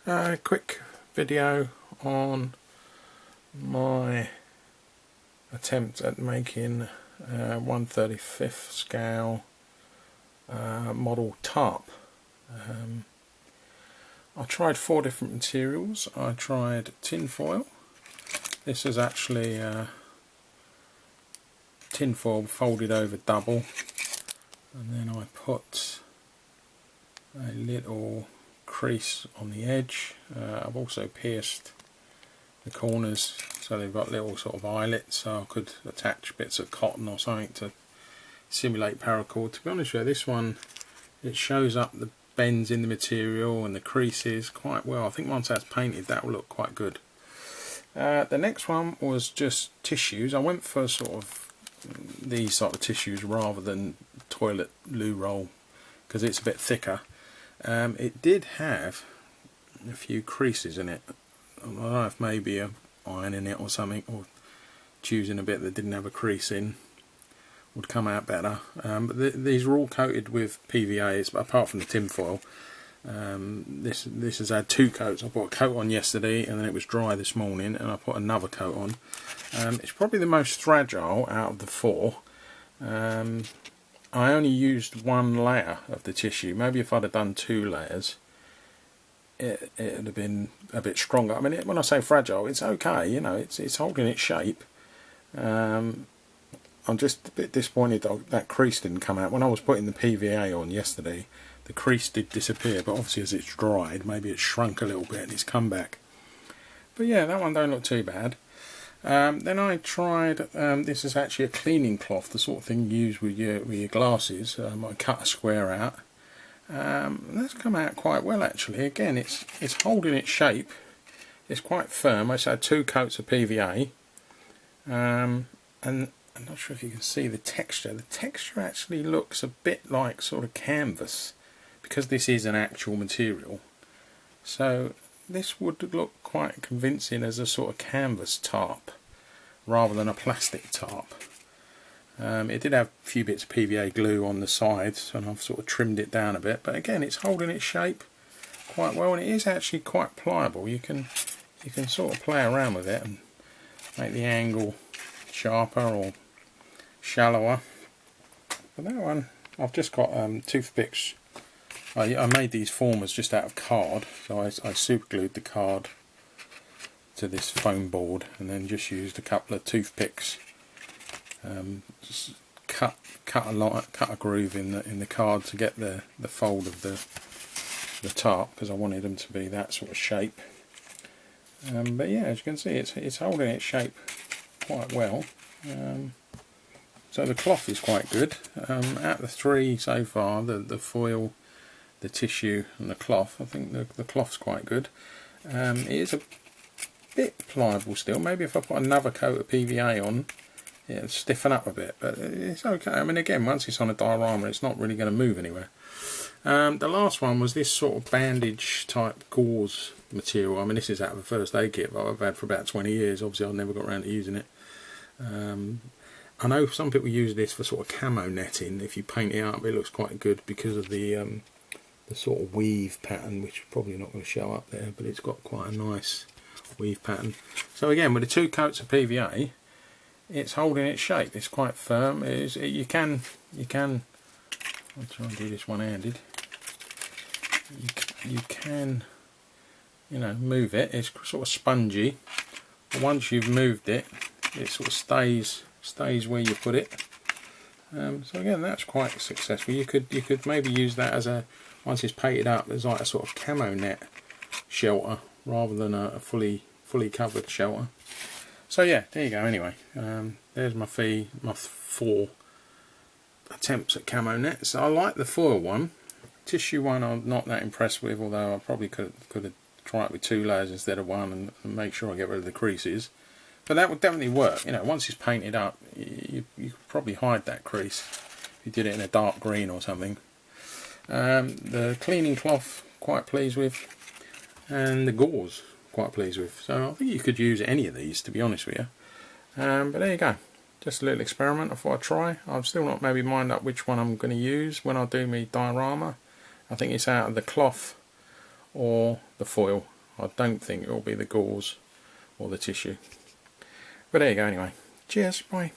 Quick video on my attempt at making 1/35 scale model tarp. I tried 4 different materials. I tried tin foil. This is actually tin foil folded over double, and then I put a little crease on the edge. I've also pierced the corners so they've got little sort of eyelets, so I could attach bits of cotton or something to simulate paracord. To be honest with you, this one, it shows up the bends in the material and the creases quite well. I think once that's painted that will look quite good. The next one was just tissues. I went for sort of these sort of tissues rather than toilet loo roll because it's a bit thicker. It did have a few creases in it. I don't know if maybe a iron in it or something, or choosing a bit that didn't have a crease in would come out better. But these are all coated with PVAs, but apart from the tin foil. This has had 2 coats. I put a coat on yesterday and then it was dry this morning, and I put another coat on. It's probably the most fragile out of the 4. I only used 1 layer of the tissue. Maybe if I'd have done 2 layers it would have been a bit stronger. I mean, when I say fragile, it's okay, you know, it's holding its shape. I'm just a bit disappointed that crease didn't come out. When I was putting the PVA on yesterday, the crease did disappear, but obviously as it's dried, maybe it's shrunk a little bit and it's come back. But yeah, that one don't look too bad. Then I tried, this is actually a cleaning cloth, the sort of thing you use with your glasses. I cut a square out. That's come out quite well actually. Again, it's holding its shape. It's quite firm. I just had 2 coats of PVA. And I'm not sure if you can see the texture. The texture actually looks a bit like sort of canvas, because this is an actual material. So this would look quite convincing as a sort of canvas tarp rather than a plastic tarp. It did have a few bits of PVA glue on the sides, and I've sort of trimmed it down a bit, but again it's holding its shape quite well, and it is actually quite pliable. You can sort of play around with it and make the angle sharper or shallower. But that one, I've just got toothpicks. I made these formers just out of card, so I super glued the card to this foam board and then just used a couple of toothpicks. Just cut a groove in the card to get the fold of the tarp, because I wanted them to be that sort of shape. But yeah, as you can see, it's holding its shape quite well. So the cloth is quite good. Out of the 3 so far, the foil, the tissue and the cloth, I think the cloth's quite good. It is a bit pliable still. Maybe if I put another coat of PVA on, it'll stiffen up a bit, but it's okay. I mean, again, once it's on a diorama, it's not really going to move anywhere. The last one was this sort of bandage type gauze material. I mean, this is out of a first aid kit that I've had for about 20 years. Obviously, I've never got around to using it. I know some people use this for sort of camo netting. If you paint it up, it looks quite good because of the sort of weave pattern, which is probably not going to show up there, but it's got quite a nice weave pattern. So again, with the 2 coats of PVA, it's holding its shape. It's quite firm. You can. I'll try and do this one-handed. You can, you know, move it. It's sort of spongy. But once you've moved it, it sort of stays where you put it. So again, that's quite successful. You could maybe use that as once it's painted up, as like a sort of camo net shelter rather than a fully covered shelter. So yeah, there you go. Anyway, there's my 4 attempts at camo nets. I like the foil one. Tissue one I'm not that impressed with, although I probably could have tried it with 2 layers instead of 1 and make sure I get rid of the creases. But that would definitely work. You know, once it's painted up, you could probably hide that crease if you did it in a dark green or something. The cleaning cloth, quite pleased with, and the gauze, quite pleased with. So I think you could use any of these, to be honest with you. But there you go. Just a little experiment I thought I'd try. I've still not maybe mind up which one I'm going to use when I do my diorama. I think it's out of the cloth or the foil. I don't think it will be the gauze or the tissue. But there you go anyway. Cheers, bye.